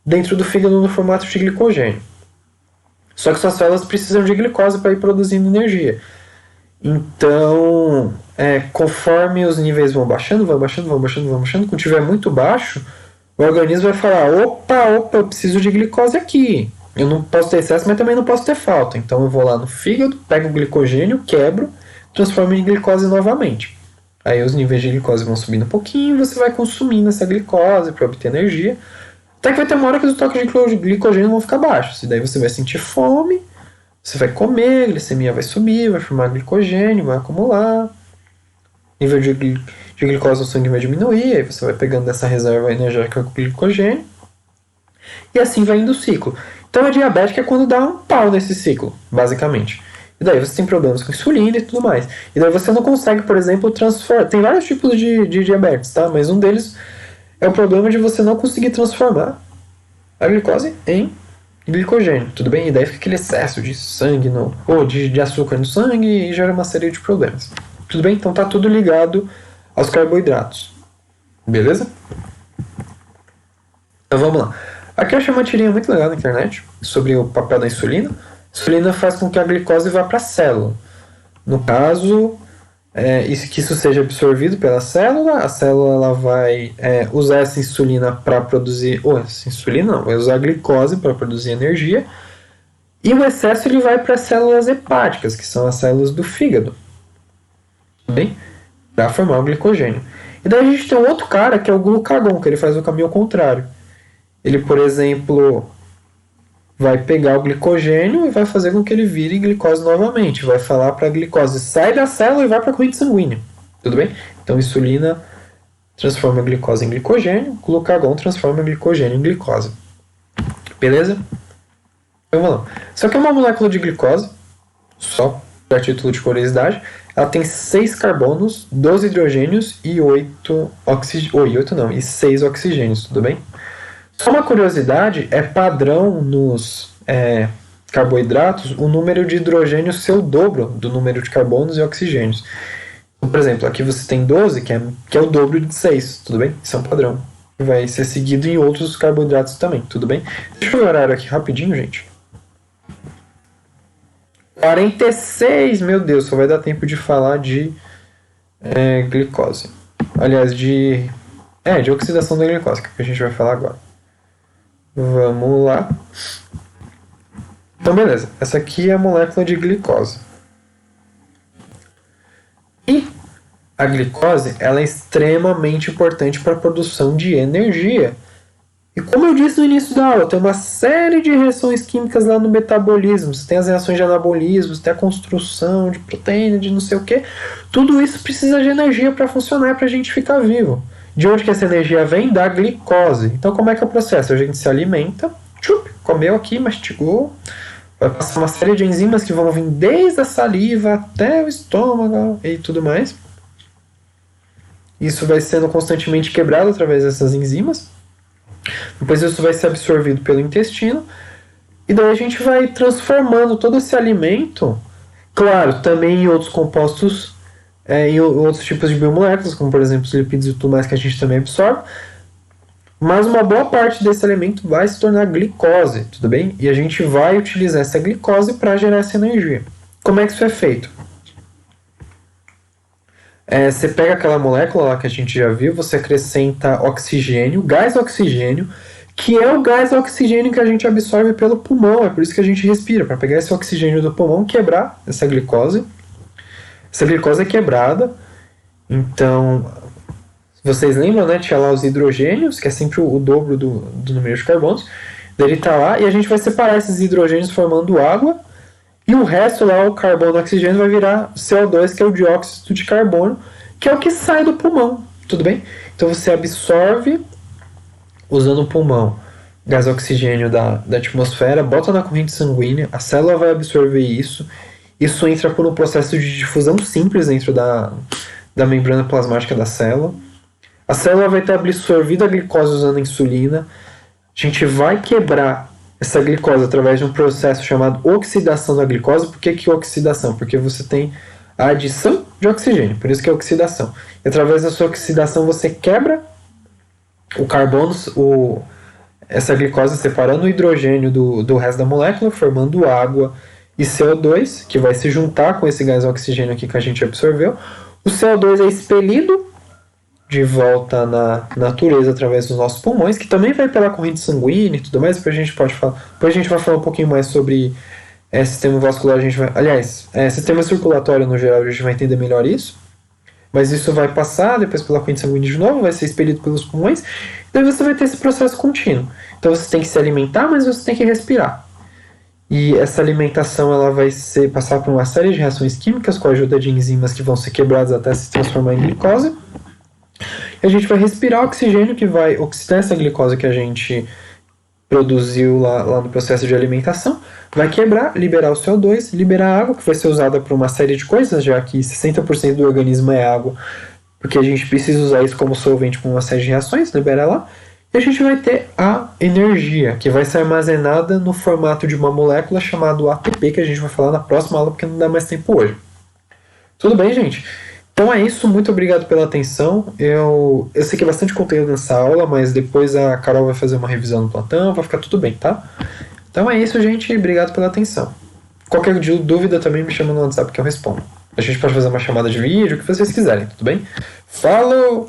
dentro do fígado no formato de glicogênio. Só que suas células precisam de glicose para ir produzindo energia. Então, conforme os níveis vão baixando, quando tiver muito baixo, o organismo vai falar, opa, eu preciso de glicose aqui. Eu não posso ter excesso, mas também não posso ter falta. Então eu vou lá no fígado, pego o glicogênio, quebro, transformo em glicose novamente. Aí os níveis de glicose vão subindo um pouquinho, você vai consumindo essa glicose para obter energia. Até que vai ter uma hora que os estoques de glicogênio vão ficar baixos. E daí você vai sentir fome, você vai comer, a glicemia vai subir, vai formar glicogênio, vai acumular. Nível de glicose no sangue vai diminuir, aí você vai pegando essa reserva energética com glicogênio. E assim vai indo o ciclo. Então a diabética é quando dá um pau nesse ciclo, basicamente. E daí você tem problemas com insulina e tudo mais. E daí você não consegue, por exemplo, transformar. Tem vários tipos de diabetes, tá? Mas um deles é o problema de você não conseguir transformar a glicose em glicogênio, tudo bem? E daí fica aquele excesso de sangue ou de açúcar no sangue e gera uma série de problemas. Tudo bem? Então tá tudo ligado aos carboidratos. Beleza? Então vamos lá. Aqui eu achei uma tirinha muito legal na internet sobre o papel da insulina. A insulina faz com que a glicose vá para a célula. No caso, que isso seja absorvido pela célula, a célula ela vai usar essa insulina para produzir. Essa insulina não, vai usar a glicose para produzir energia. E o excesso ele vai para as células hepáticas, que são as células do fígado. Bem? Para formar o glicogênio. E daí a gente tem um outro cara que é o glucagon, que ele faz o caminho ao contrário. Ele, por exemplo, vai pegar o glicogênio e vai fazer com que ele vire glicose novamente. Vai falar para a glicose, sai da célula e vai para a corrente sanguínea. Tudo bem? Então, insulina transforma a glicose em glicogênio, glucagon transforma a glicogênio em glicose. Beleza? Então, vamos lá. Isso aqui é uma molécula de glicose, só para título de curiosidade. Ela tem 6 carbonos, 12 hidrogênios e 6 oxigênios, tudo bem? Só uma curiosidade, é padrão nos carboidratos o número de hidrogênios ser o dobro do número de carbonos e oxigênios. Então, por exemplo, aqui você tem 12, que é o dobro de 6, tudo bem? Isso é um padrão. Vai ser seguido em outros carboidratos também, tudo bem? Deixa eu ver o horário aqui rapidinho, gente. 46, meu Deus, só vai dar tempo de falar de glicose. Aliás, de oxidação da glicose, que a gente vai falar agora. Vamos lá. Então, beleza. Essa aqui é a molécula de glicose. E a glicose ela é extremamente importante para a produção de energia. E como eu disse no início da aula, tem uma série de reações químicas lá no metabolismo. Você tem as reações de anabolismo, você tem a construção de proteína, de não sei o que. Tudo isso precisa de energia para funcionar, para a gente ficar vivo. De onde que essa energia vem? Da glicose. Então, como é que é o processo? A gente se alimenta, comeu aqui, mastigou, vai passar uma série de enzimas que vão vir desde a saliva até o estômago e tudo mais. Isso vai sendo constantemente quebrado através dessas enzimas. Depois isso vai ser absorvido pelo intestino. E daí a gente vai transformando todo esse alimento, claro, também em outros compostos, em outros tipos de biomoléculas, como por exemplo os lipídios e tudo mais que a gente também absorve. Mas uma boa parte desse alimento vai se tornar glicose, tudo bem? E a gente vai utilizar essa glicose para gerar essa energia. Como é que isso é feito? Você pega aquela molécula lá que a gente já viu, você acrescenta oxigênio, gás oxigênio, que é o gás oxigênio que a gente absorve pelo pulmão. É por isso que a gente respira, para pegar esse oxigênio do pulmão, quebrar essa glicose. Essa glicose é quebrada. Então, vocês lembram, né? Tinha lá os hidrogênios, que é sempre o dobro do número de carbonos. Daí ele está lá e a gente vai separar esses hidrogênios formando água. E o resto lá, o carbono e o oxigênio, vai virar CO2, que é o dióxido de carbono, que é o que sai do pulmão, tudo bem? Então você absorve, usando o pulmão, gás oxigênio da atmosfera, bota na corrente sanguínea, a célula vai absorver isso entra por um processo de difusão simples dentro da membrana plasmática da célula. A célula vai ter absorvido a glicose usando a insulina, a gente vai quebrar essa glicose através de um processo chamado oxidação da glicose. Por que oxidação? Porque você tem a adição de oxigênio, por isso que é oxidação. E através dessa oxidação você quebra o carbono, essa glicose separando o hidrogênio do resto da molécula, formando água e CO2, que vai se juntar com esse gás oxigênio aqui que a gente absorveu. O CO2 é expelido de volta na natureza através dos nossos pulmões, que também vai pela corrente sanguínea e tudo mais. Depois a gente pode falar. Depois a gente vai falar um pouquinho mais sobre sistema vascular. A gente vai, aliás, sistema circulatório no geral, a gente vai entender melhor isso. Mas isso vai passar depois pela corrente sanguínea de novo, vai ser expelido pelos pulmões. Daí você vai ter esse processo contínuo. Então você tem que se alimentar, mas você tem que respirar. E essa alimentação ela vai passar por uma série de reações químicas com a ajuda de enzimas que vão ser quebradas até se transformar em glicose. E a gente vai respirar oxigênio que vai oxidar essa glicose que a gente produziu lá no processo de alimentação, vai quebrar, liberar o CO2, liberar a água, que vai ser usada para uma série de coisas, já que 60% do organismo é água, porque a gente precisa usar isso como solvente para uma série de reações, liberar lá, e a gente vai ter a energia, que vai ser armazenada no formato de uma molécula chamada ATP, que a gente vai falar na próxima aula, porque não dá mais tempo hoje. Tudo bem, gente? Então é isso, muito obrigado pela atenção. Eu sei que é bastante conteúdo nessa aula, mas depois a Carol vai fazer uma revisão no Platão, vai ficar tudo bem, tá? Então é isso, gente. Obrigado pela atenção. Qualquer dúvida também me chama no WhatsApp que eu respondo. A gente pode fazer uma chamada de vídeo, o que vocês quiserem, tudo bem? Falou!